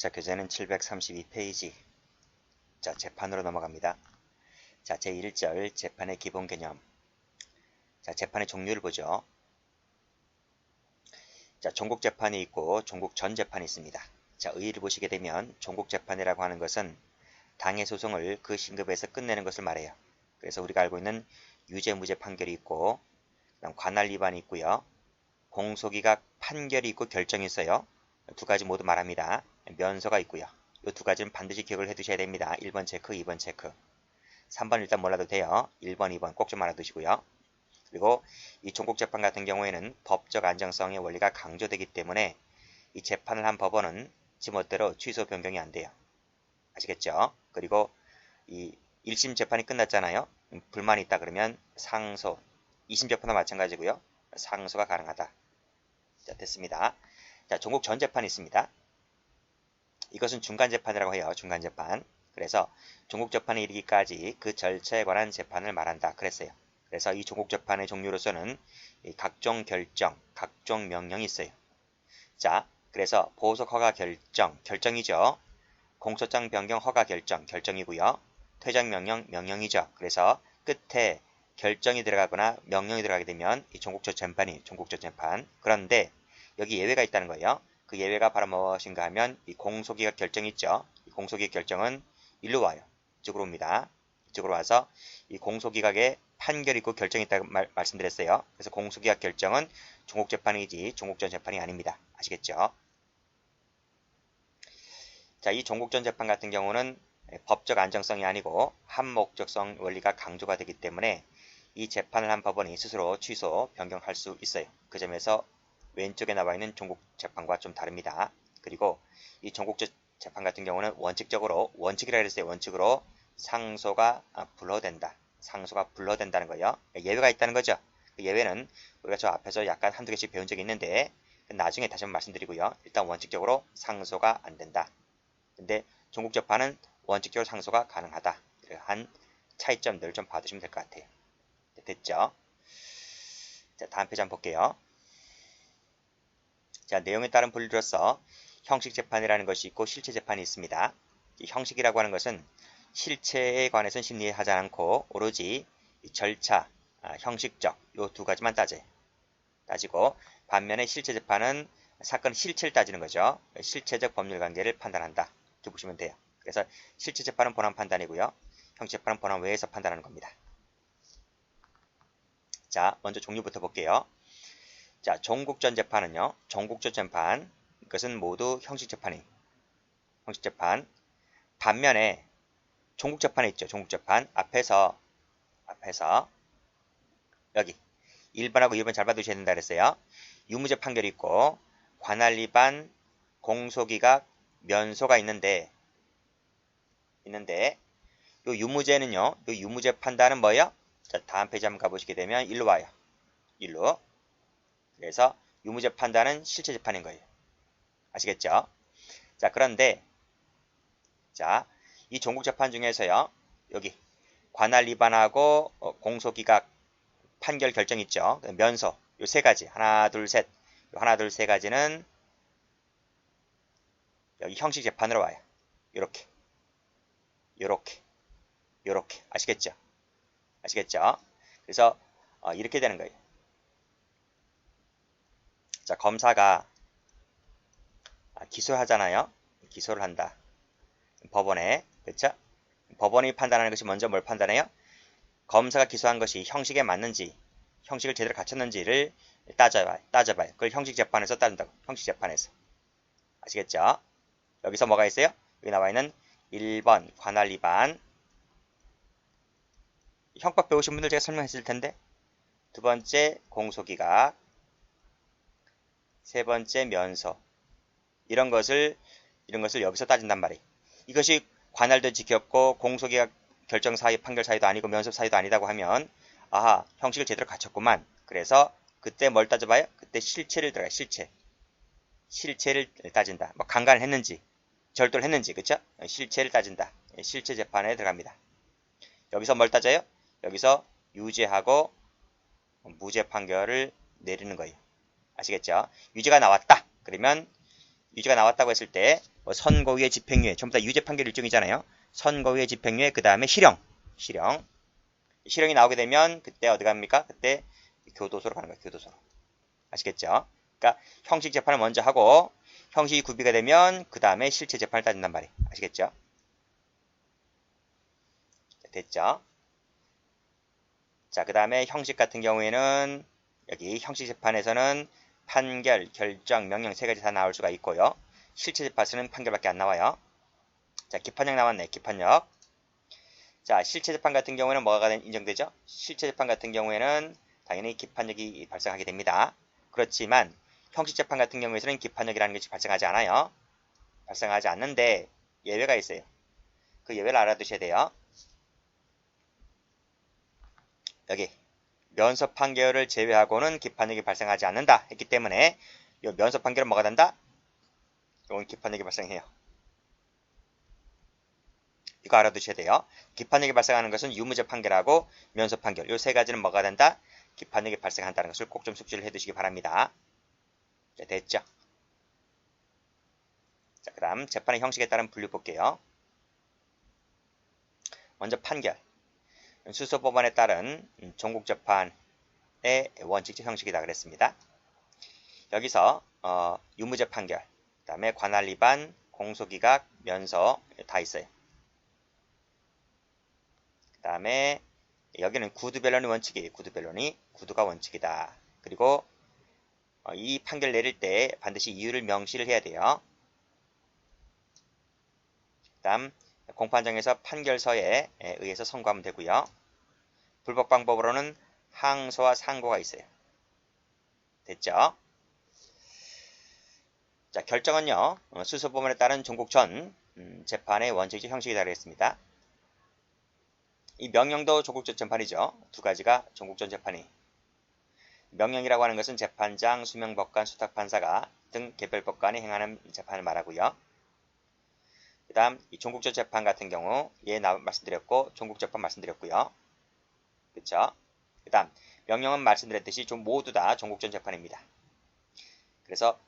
자, 교재는 732페이지. 자, 재판으로 넘어갑니다. 자, 제1절 재판의 기본 개념. 자, 재판의 종류를 보죠. 자, 종국 재판이 있고 종국 전 재판이 있습니다. 자, 의의를 보시게 되면 종국 재판이라고 하는 것은 당해 소송을 그 신급에서 끝내는 것을 말해요. 그래서 우리가 알고 있는 유죄 무죄 판결이 있고, 그다음 관할 위반이 있고요. 공소기각 판결이 있고 결정이 있어요. 두 가지 모두 말합니다. 면소가 있고요. 이 두 가지는 반드시 기억을 해두셔야 됩니다. 1번 체크, 2번 체크. 3번 일단 몰라도 돼요. 1번, 2번 꼭 좀 알아두시고요. 그리고 이 종국재판 같은 경우에는 법적 안정성의 원리가 강조되기 때문에 이 재판을 한 법원은 지멋대로 취소 변경이 안 돼요. 아시겠죠? 그리고 이 1심 재판이 끝났잖아요. 불만이 있다 그러면 상소, 2심 재판도 마찬가지고요. 상소가 가능하다. 자, 됐습니다. 자, 종국 전 재판이 있습니다. 이것은 중간재판이라고 해요. 중간재판. 그래서 종국재판에 이르기까지 그 절차에 관한 재판을 말한다. 그랬어요. 그래서 이 종국재판의 종류로서는 각종 결정, 각종 명령이 있어요. 자, 그래서 보석 허가 결정, 결정이죠. 공소장 변경 허가 결정, 결정이고요. 퇴장 명령, 명령이죠. 그래서 끝에 결정이 들어가거나 명령이 들어가게 되면 이 종국전 재판이 종국전 재판. 그런데 여기 예외가 있다는 거예요. 그 예외가 바로 무엇인가 하면 이 공소기각 결정이 있죠. 이 공소기각 결정은 일로 와요. 이쪽으로 옵니다. 이쪽으로 와서 이 공소기각에 판결이 있고 결정이 있다고 말씀드렸어요. 그래서 공소기각 결정은 종국재판이지 종국전 재판이 아닙니다. 아시겠죠? 자, 이 종국전 재판 같은 경우는 법적 안정성이 아니고 한목적성 원리가 강조가 되기 때문에 이 재판을 한 법원이 스스로 취소, 변경할 수 있어요. 그 점에서 왼쪽에 나와 있는 종국재판과 좀 다릅니다. 그리고 이 종국재판 같은 경우는 원칙이라 그랬어요. 원칙으로 상소가 불허된다. 상소가 불허된다는 거예요. 예외가 있다는 거죠. 그 예외는 우리가 저 앞에서 약간 한두 개씩 배운 적이 있는데 나중에 다시 한번 말씀드리고요. 일단 원칙적으로 상소가 안 된다. 근데 종국재판은 원칙적으로 상소가 가능하다. 이러한 차이점들을 좀 봐두시면 될 것 같아요. 됐죠? 자, 다음 페이지 한번 볼게요. 자, 내용에 따른 분류로서 형식 재판이라는 것이 있고 실체 재판이 있습니다. 이 형식이라고 하는 것은 실체에 관해서는 심리하지 않고 오로지 절차, 형식적 이 두 가지만 따지고 반면에 실체 재판은 사건 실체를 따지는 거죠. 실체적 법률 관계를 판단한다. 이렇게 보시면 돼요. 그래서 실체 재판은 본안 판단이고요. 형식 재판은 본안 외에서 판단하는 겁니다. 자, 먼저 종류부터 볼게요. 자, 종국전 재판은요. 종국전 재판 이것은 모두 형식 재판이 형식 재판. 반면에 종국 재판에 있죠. 종국 재판 앞에서 여기 1번하고 2번 잘 봐두셔야 된다 그랬어요. 유무죄 판결이 있고 관할 위반, 공소기각, 면소가 있는데 요 유무죄는요. 요 유무죄 판단은 뭐예요? 자, 다음 페이지 한번 가보시게 되면 일로 와요. 일로. 그래서 유무죄 판단은 실체 재판인 거예요. 아시겠죠? 자, 그런데 자, 이 종국 재판 중에서요. 여기 관할 위반하고 공소기각 판결 결정 있죠. 면소 요 세 가지 하나 둘 셋 하나 둘 세 가지는 여기 형식 재판으로 와요. 요렇게 아시겠죠? 그래서 이렇게 되는 거예요. 자, 검사가 기소하잖아요. 기소를 한다. 법원에 그렇죠? 법원이 판단하는 것이 먼저 뭘 판단해요? 검사가 기소한 것이 형식에 맞는지 형식을 제대로 갖췄는지를 따져봐요. 그걸 형식 재판에서 따진다고. 형식 재판에서. 아시겠죠? 여기서 뭐가 있어요? 여기 나와 있는 1번 관할 위반. 형법 배우신 분들 제가 설명했을 텐데. 두 번째 공소기각. 세 번째 면소. 이런 것을 여기서 따진단 말이에요. 이것이 관할도 지켰고 공소기각 결정 사유, 판결 사유도 아니고 면소 사유도 아니다고 하면 아하, 형식을 제대로 갖췄구만. 그래서 그때 뭘 따져봐요? 그때 실체를 들어가요. 실체를 따진다. 뭐 강간을 했는지 절도를 했는지 그쵸? 실체를 따진다. 실체 재판에 들어갑니다. 여기서 뭘 따져요? 여기서 유죄하고 무죄 판결을 내리는 거예요. 아시겠죠? 유죄가 나왔다. 그러면 유죄가 나왔다고 했을 때 뭐 선고유예, 집행유예 전부 다 유죄 판결 일종이잖아요. 선고유예, 집행유예 그 다음에 실형이 나오게 되면 그때 어디 갑니까? 그때 교도소로 가는 거예요. 교도소로. 아시겠죠? 그러니까 형식 재판을 먼저 하고 형식이 구비가 되면 그 다음에 실체 재판을 따진단 말이에요. 아시겠죠? 됐죠? 자, 그 다음에 형식 같은 경우에는 여기 형식 재판에서는 판결, 결정, 명령 세 가지 다 나올 수가 있고요. 실체 재판에서는 판결밖에 안 나와요. 자, 기판력 나왔네. 기판력. 자, 실체 재판 같은 경우에는 뭐가 인정되죠? 실체 재판 같은 경우에는 당연히 기판력이 발생하게 됩니다. 그렇지만 형식 재판 같은 경우에는 기판력이라는 것이 발생하지 않아요. 발생하지 않는데 예외가 있어요. 그 예외를 알아두셔야 돼요. 여기 면소 판결을 제외하고는 기판력이 발생하지 않는다 했기 때문에 이 면소 판결은 뭐가 된다? 이건 기판력이 발생해요. 이거 알아두셔야 돼요. 기판력이 발생하는 것은 유무죄 판결하고 면소 판결 이 세 가지는 뭐가 된다? 기판력이 발생한다는 것을 꼭 좀 숙지를 해두시기 바랍니다. 자, 됐죠? 자, 그 다음 재판의 형식에 따른 분류 볼게요. 먼저 판결. 수소법원에 따른 종국재판의 원칙적 형식이다 그랬습니다. 여기서 유무죄 판결, 그 다음에 관할 위반, 공소기각, 면서 다 있어요. 그 다음에 여기는 구두변론의 원칙이에요. 구두가 원칙이다. 그리고 이 판결 내릴 때 반드시 이유를 명시를 해야 돼요. 그 다음 공판장에서 판결서에 의해서 선고하면 되고요. 불법 방법으로는 항소와 상고가 있어요. 됐죠? 자, 결정은요. 수소법원에 따른 종국 전 재판의 원칙적 형식이다 그랬습니다. 이 명령도 종국 전 재판이죠. 두 가지가 종국 전 재판이. 명령이라고 하는 것은 재판장, 수명법관, 수탁판사가 등 개별법관이 행하는 재판을 말하고요. 그 다음 이 종국전 재판 같은 경우 말씀드렸고 종국재판 말씀드렸고요. 그쵸? 그 다음 명령은 말씀드렸듯이 모두 다 종국전 재판입니다. 그래서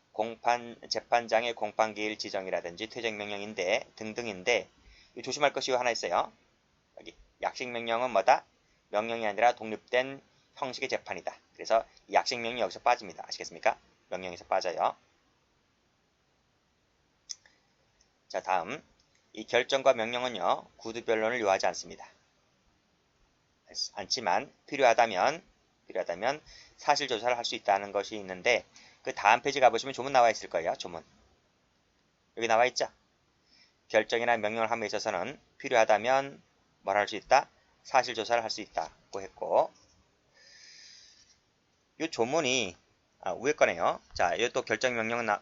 재판장의 공판기일 지정이라든지 퇴정명령인데 등등인데 조심할 것이 하나 있어요. 여기 약식명령은 뭐다? 명령이 아니라 독립된 형식의 재판이다. 그래서 약식명령이 여기서 빠집니다. 아시겠습니까? 명령에서 빠져요. 자, 다음 이 결정과 명령은요. 구두변론을 요하지 않습니다. 않지만 필요하다면 사실조사를 할 수 있다는 것이 있는데 그 다음 페이지 가보시면 조문 나와 있을 거예요. 조문. 여기 나와 있죠. 결정이나 명령을 함에 있어서는 필요하다면 뭘 할 수 있다? 사실조사를 할 수 있다고 했고 이 조문이 위에 거네요. 자, 이 또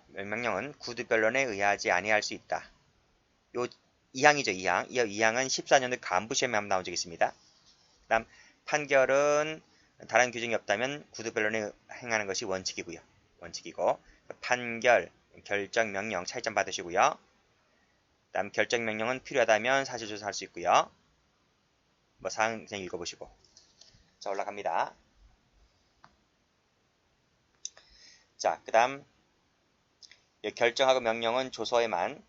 명령은 구두변론에 의하지 아니할 수 있다. 요 2항이죠. 2항. 이 2항은 14년도 간부시험에 한번 나온 적이 있습니다. 그 다음 판결은 다른 규정이 없다면 구두변론에 행하는 것이 원칙이고 판결, 결정, 명령 차이점 받으시고요. 그 다음 결정, 명령은 필요하다면 사실조사할 수 있고요. 뭐 사항 그냥 읽어보시고. 자, 올라갑니다. 자, 그 다음 결정하고 명령은 조서에만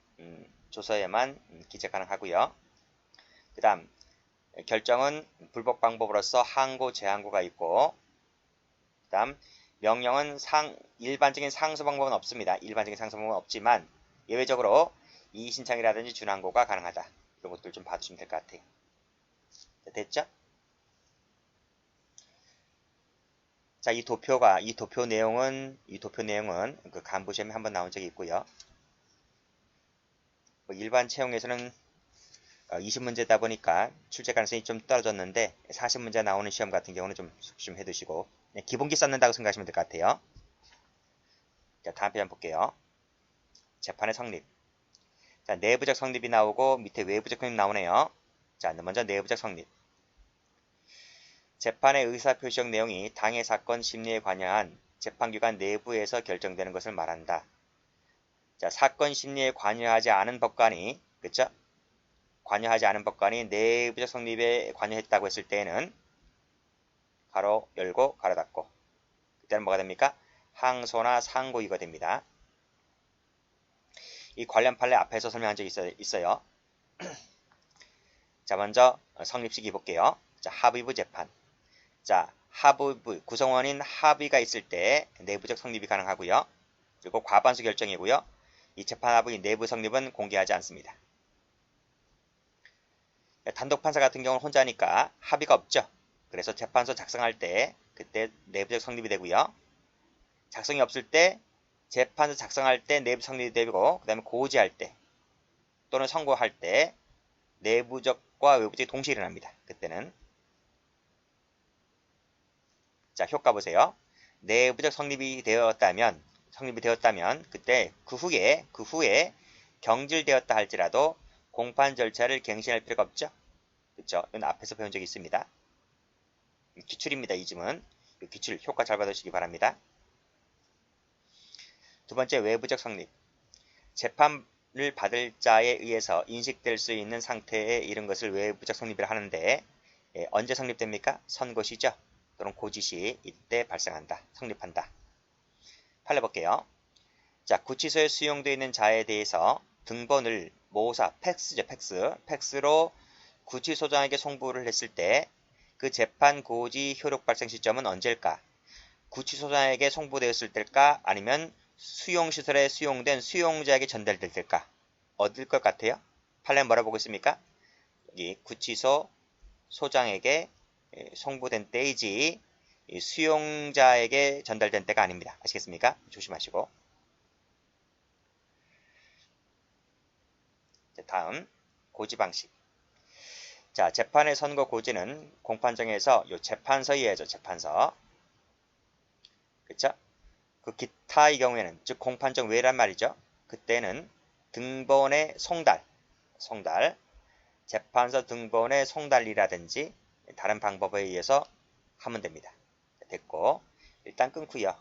기재 가능하고요. 그 다음 결정은 불법 방법으로서 항고, 재항고가 있고 그 다음 명령은 일반적인 상소 방법은 없습니다. 일반적인 상소 방법은 없지만 예외적으로 이의신청이라든지 준항고가 가능하다. 이런 것들 좀 봐주시면 될 것 같아요. 됐죠? 자, 이 도표 내용은 그 간부시험에 한번 나온 적이 있고요. 뭐 일반 채용에서는 20문제다 보니까 출제 가능성이 좀 떨어졌는데 40문제 나오는 시험 같은 경우는 좀 숙지 좀 해두시고 기본기 쌓는다고 생각하시면 될 것 같아요. 자, 다음 페이지 한번 볼게요. 재판의 성립. 자, 내부적 성립이 나오고 밑에 외부적 성립 나오네요. 자, 먼저 내부적 성립. 재판의 의사표시적 내용이 당해 사건 심리에 관여한 재판기관 내부에서 결정되는 것을 말한다. 자, 사건 심리에 관여하지 않은 법관이, 그쵸? 관여하지 않은 법관이 내부적 성립에 관여했다고 했을 때에는 가로 열고 가로 닫고 그때는 뭐가 됩니까? 항소나 상고이가 됩니다. 이 관련 판례 앞에서 설명한 적이 있어요. 자, 먼저 성립시기 볼게요. 자, 합의부 재판. 자, 합의부, 구성원인 합의가 있을 때 내부적 성립이 가능하고요. 그리고 과반수 결정이고요. 이 재판합의 내부 성립은 공개하지 않습니다. 단독 판사 같은 경우는 혼자니까 합의가 없죠. 그래서 재판소 작성할 때 그때 내부적 성립이 되고요. 작성이 없을 때 재판소 작성할 때 내부 성립이 되고 그 다음에 고지할 때 또는 선고할 때 내부적과 외부적이 동시에 일어납니다. 그때는 자, 효과 보세요. 내부적 성립이 되었다면 그때 그 후에 경질되었다 할지라도 공판 절차를 갱신할 필요가 없죠. 그렇죠? 이건 앞에서 배운 적이 있습니다. 기출입니다. 이 점은 기출 효과 잘 받으시기 바랍니다. 두 번째, 외부적 성립. 재판을 받을 자에 의해서 인식될 수 있는 상태에 이른 것을 외부적 성립이라 하는데 언제 성립됩니까? 선고시죠. 또는 고지시 이때 발생한다. 성립한다. 판례 볼게요. 자, 구치소에 수용되어 있는 자에 대해서 등본을 모사, 팩스죠. 팩스로 구치소장에게 송부를 했을 때 그 재판 고지 효력 발생 시점은 언제일까? 구치소장에게 송부되었을 때일까? 아니면 수용시설에 수용된 수용자에게 전달될 때일까? 어딜 것 같아요? 판례 뭐라 보고 있습니까? 여기 구치소 소장에게 송부된 때이지 수용자에게 전달된 때가 아닙니다. 아시겠습니까? 조심하시고. 다음 고지 방식. 자, 재판의 선고 고지는 공판정에서 요 재판서에 의하죠. 재판서. 그쵸? 그 기타의 경우에는 즉 공판정 외란 말이죠. 그때는 등본의 송달, 재판서 등본의 송달이라든지 다른 방법에 의해서 하면 됩니다. 됐고 일단 끊고요.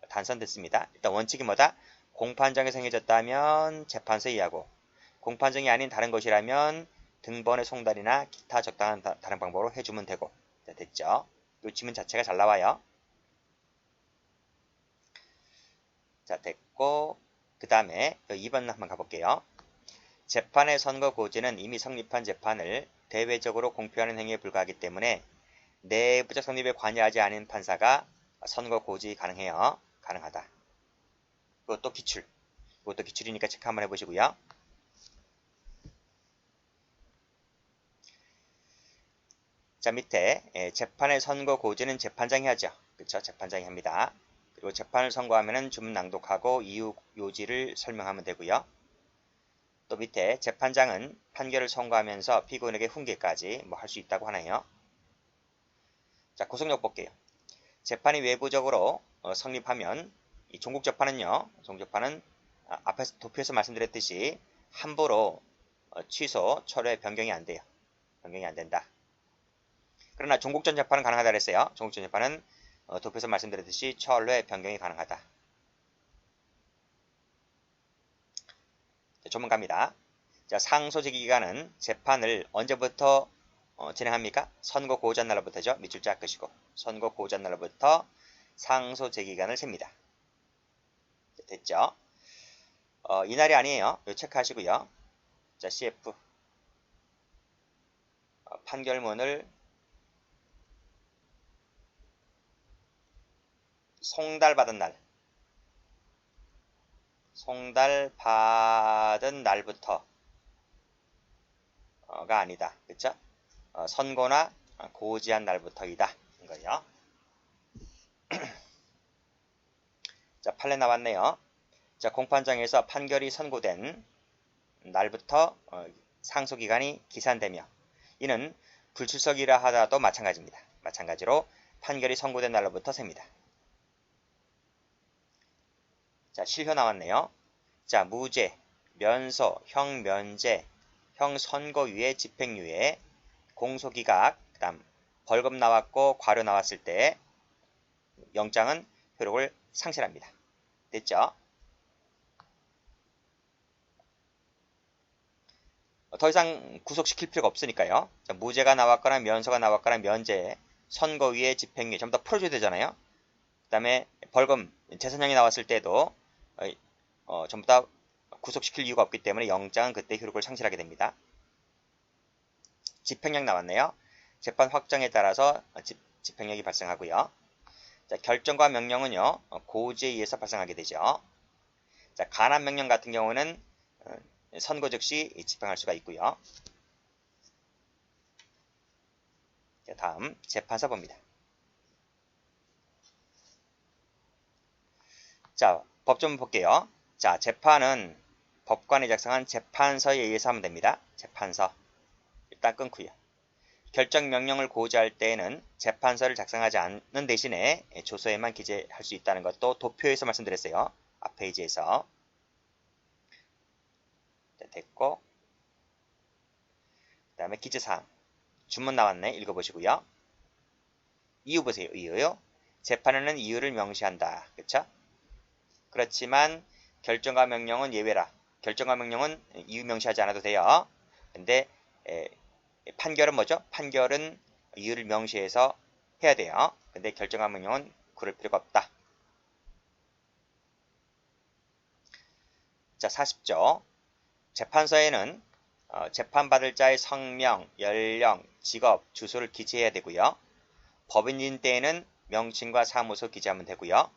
단선됐습니다. 일단 원칙이 뭐다? 공판정에 정해졌다면 재판서에 의하고 공판정이 아닌 다른 것이라면 등본의 송달이나 기타 적당한 다른 방법으로 해주면 되고. 됐죠? 이 지문 자체가 잘 나와요. 자, 됐고 그 다음에 2번 한번 가볼게요. 재판의 선고 고지는 이미 성립한 재판을 대외적으로 공표하는 행위에 불과하기 때문에 내부적 성립에 관여하지 않은 판사가 선고 고지 가능해요. 가능하다. 이것도 기출이니까 체크 한번 해보시고요. 자, 밑에 재판의 선고 고지는 재판장이 하죠. 그렇죠? 재판장이 합니다. 그리고 재판을 선고하면 주문 낭독하고 이유 요지를 설명하면 되고요. 또 밑에 재판장은 판결을 선고하면서 피고인에게 훈계까지 뭐 할 수 있다고 하네요. 자, 구속력 볼게요. 재판이 외부적으로 성립하면 이 종국재판은요. 종국재판은 앞에서 도표에서 말씀드렸듯이 함부로 취소, 철회, 변경이 안 돼요. 변경이 안 된다. 그러나 종국전 재판은 가능하다 그랬어요. 종국전 재판은 도표에서 말씀드렸듯이 철회, 변경이 가능하다. 자, 조문 갑니다. 자, 상소 제기기간은 재판을 언제부터 진행합니까? 선고 고지한 날로부터죠. 밑줄 쫙 그시고 선고 고지한 날로부터 상소 제기기간을 셉니다. 됐죠? 이날이 아니에요. 요 체크하시고요. 자, CF 판결문을 송달받은 날부터가 아니다. 그쵸? 선고나 고지한 날부터이다. 이거요. 자, 판례 나왔네요. 자, 공판장에서 판결이 선고된 날부터 상소기간이 기산되며 이는 불출석이라 하더라도 마찬가지입니다. 마찬가지로 판결이 선고된 날로부터 셉니다. 자, 실효 나왔네요. 자, 무죄, 면소, 형면제, 형선고유예, 집행유예, 공소기각, 그 다음 벌금 나왔고 과료 나왔을 때 영장은 효력을 상실합니다. 됐죠? 더 이상 구속시킬 필요가 없으니까요. 자, 무죄가 나왔거나 면소가 나왔거나 면제, 선고유예, 집행유예 전부 다 풀어줘야 되잖아요. 그 다음에 벌금, 재산형이 나왔을 때도 전부 다 구속시킬 이유가 없기 때문에 영장은 그때 효력을 상실하게 됩니다. 집행력 나왔네요. 재판 확정에 따라서 집행력이 발생하고요. 자, 결정과 명령은요, 고지에 의해서 발생하게 되죠. 자, 간한 명령 같은 경우는 선고 즉시 집행할 수가 있고요. 자, 다음 재판서 봅니다. 자, 법조문 볼게요. 자, 재판은 법관이 작성한 재판서에 의해서 하면 됩니다. 재판서. 일단 끊고요. 결정명령을 고지할 때에는 재판서를 작성하지 않는 대신에 조서에만 기재할 수 있다는 것도 도표에서 말씀드렸어요. 앞 페이지에서. 자, 됐고. 그 다음에 기재사항. 주문 나왔네. 읽어보시고요. 이유 보세요. 이유요. 재판에는 이유를 명시한다. 그쵸? 그렇지만 결정과 명령은 예외라. 결정과 명령은 이유 명시하지 않아도 돼요. 근데 판결은 뭐죠? 판결은 이유를 명시해서 해야 돼요. 근데 결정과 명령은 그럴 필요가 없다. 자, 40조. 재판서에는 재판받을 자의 성명, 연령, 직업, 주소를 기재해야 되고요. 법인인 때에는 명칭과 사무소 기재하면 되고요.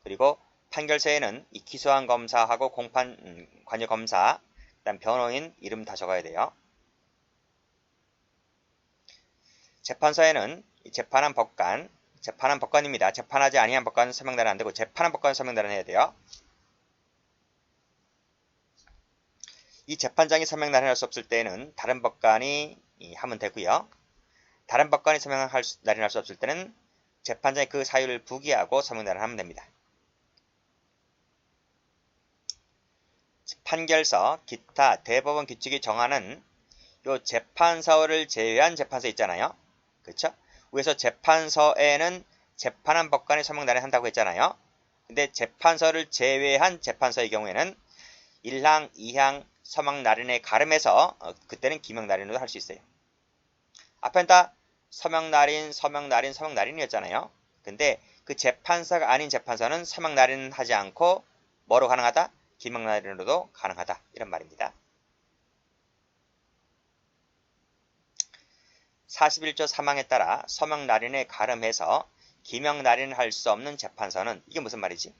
그리고 판결서에는 이 기소한 검사하고 공판 관여 검사, 그다음 변호인 이름 다 적어야 돼요. 재판서에는 재판한 법관입니다. 재판하지 아니한 법관은 서명날은 안 되고 재판한 법관은 서명날은 해야 돼요. 이 재판장이 서명날을 할 수 없을 때는 다른 법관이 하면 되고요. 다른 법관이 서명날을 할 수 없을 때는 재판장이 그 사유를 부기하고 서명날을 하면 됩니다. 판결서, 기타, 대법원 규칙이 정하는 요 재판서를 제외한 재판서 있잖아요. 그렇죠? 위에서 재판서에는 재판한 법관이 서명날을 한다고 했잖아요. 근데 재판서를 제외한 재판서의 경우에는 1항, 2항 서명날인에 가름해서 그때는 기명날인으로 할 수 있어요. 앞에는 다 서명날인이었잖아요. 근데 그 재판서가 아닌 재판서는 서명날인은 하지 않고 뭐로 가능하다? 기명날인으로도 가능하다. 이런 말입니다. 41조 3항에 따라 서명날인에 가름해서 기명날인을 할 수 없는 재판서는 이게 무슨 말이지?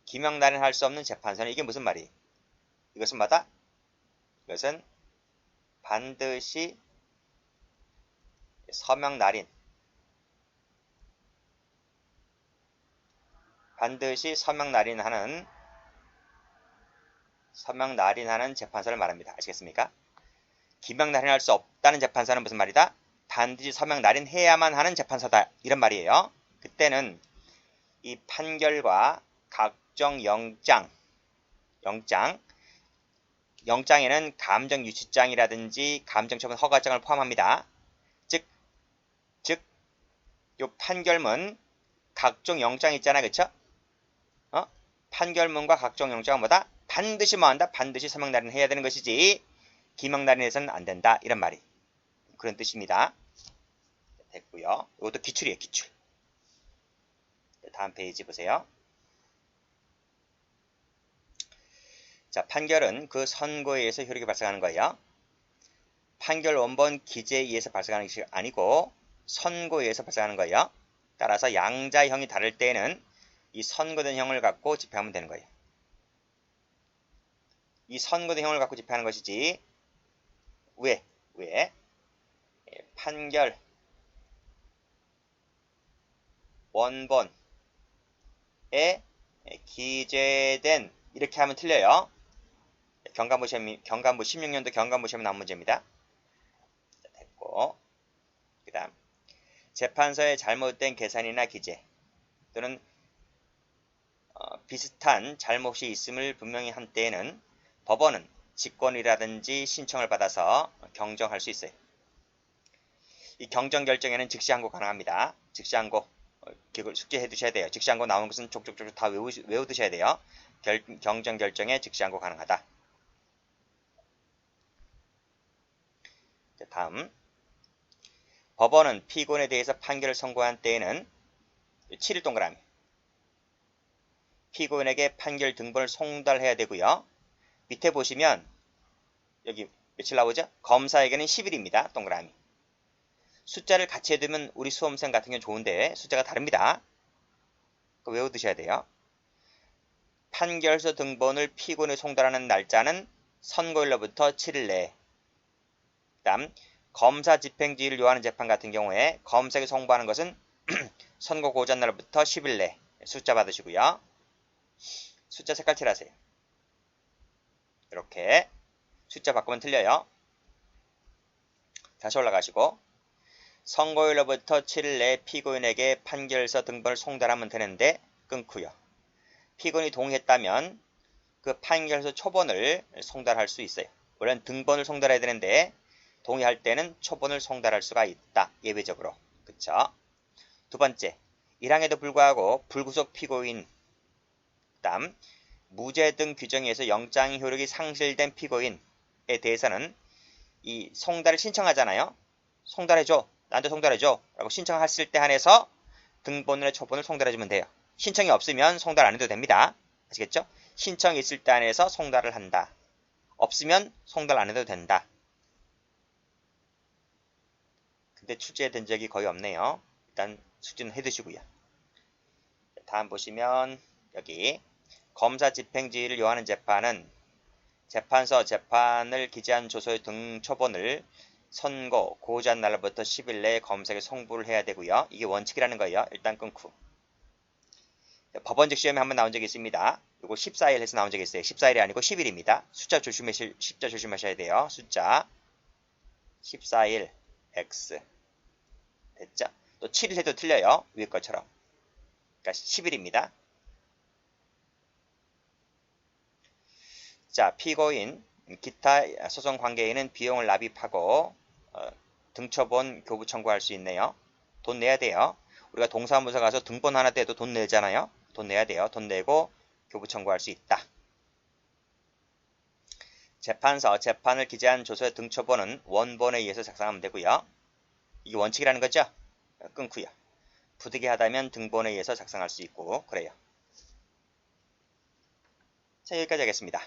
기명날인을 할 수 없는 재판서는 이게 무슨 말이? 이것은 뭐다? 이것은 반드시 서명날인 하는 재판서를 말합니다. 아시겠습니까? 기명날인할 수 없다는 재판서는 무슨 말이다? 반드시 서명날인해야만 하는 재판서다. 이런 말이에요. 그때는 이 판결과 각종 영장에는 감정유치장이라든지 감정처분 허가장을 포함합니다. 즉, 요 판결문, 각종 영장 있잖아, 그쵸? 판결문과 각종 영장은 뭐다? 반드시 뭐한다? 반드시 서명날인 해야 되는 것이지 기명날인해서는 안 된다. 이런 말이. 그런 뜻입니다. 됐고요. 이것도 기출이에요, 기출. 다음 페이지 보세요. 자, 판결은 그 선고에 의해서 효력이 발생하는 거예요. 판결 원본 기재에 의해서 발생하는 것이 아니고 선고에 의해서 발생하는 거예요. 따라서 양자형이 다를 때에는 이 선고된 형을 갖고 집행하면 되는 거예요. 이 선고된 형을 갖고 집행하는 것이지 왜? 판결 원본에 기재된 이렇게 하면 틀려요. 경감부 16년도 경감부 시험에 나온 문제입니다. 됐고, 그 다음 재판서의 잘못된 계산이나 기재 또는 비슷한 잘못이 있음을 분명히 한 때에는 법원은 직권이라든지 신청을 받아서 경정할 수 있어요. 이 경정 결정에는 즉시항고 가능합니다. 즉시항고 숙지해 두셔야 돼요. 즉시항고 나오는 것은 족족족 다 외우두셔야 돼요. 경정 결정에 즉시항고 가능하다. 다음 법원은 피고인에 대해서 판결을 선고한 때에는 7일 동그라미 피고인에게 판결 등본을 송달해야 되고요. 밑에 보시면 여기 며칠 나오죠? 검사에게는 10일입니다. 동그라미. 숫자를 같이 해두면 우리 수험생 같은 경우는 좋은데 숫자가 다릅니다. 그거 외워두셔야 돼요. 판결서 등본을 피고인에 송달하는 날짜는 선고일로부터 7일 내에. 그 다음 검사 집행지휘를 요하는 재판 같은 경우에 검사에게 송부하는 것은 선고 고전날부터 10일 내. 숫자 받으시고요. 숫자 색깔 칠하세요. 이렇게 숫자 바꾸면 틀려요. 다시 올라가시고 선고일로부터 7일 내에 피고인에게 판결서 등본을 송달하면 되는데 끊고요. 피고인이 동의했다면 그 판결서 초본을 송달할 수 있어요. 원래는 등본을 송달해야 되는데 동의할 때는 초본을 송달할 수가 있다. 예외적으로. 그쵸? 두 번째, 1항에도 불구하고 불구속 피고인, 그 다음 무죄 등 규정에 의해서 영장 효력이 상실된 피고인에 대해서는 이 송달을 신청하잖아요. 송달해줘. 나한테 송달해줘. 라고 신청했을 때 한해서 등본이나 초본을 송달해주면 돼요. 신청이 없으면 송달 안 해도 됩니다. 아시겠죠? 신청이 있을 때 한해서 송달을 한다. 없으면 송달 안 해도 된다. 근데 출제된 적이 거의 없네요. 일단 숙지는 해두시고요. 다음 보시면 여기 검사 집행지휘를 요하는 재판은 재판서 재판을 기재한 조서의 등초본을 선고, 고지한 날로부터 10일 내에 검사에게 송부를 해야 되고요. 이게 원칙이라는 거예요. 일단 끊고. 법원직 시험에 한번 나온 적이 있습니다. 이거 14일 해서 나온 적이 있어요. 14일이 아니고 10일입니다. 숫자 조심하셔야 돼요. 숫자 14일 X 됐죠? 또 7일 해도 틀려요. 위에 것처럼. 그러니까 10일입니다. 자, 피고인, 기타 소송 관계인은 비용을 납입하고 등초본 교부 청구할 수 있네요. 돈 내야 돼요. 우리가 동사무소 가서 등본 하나 떼도 돈 내잖아요. 돈 내야 돼요. 돈 내고 교부 청구할 수 있다. 재판서, 재판을 기재한 조서의 등초본은 원본에 의해서 작성하면 되고요. 이게 원칙이라는 거죠. 끊고요. 부득이하다면 등본에 의해서 작성할 수 있고 그래요. 자, 여기까지 하겠습니다.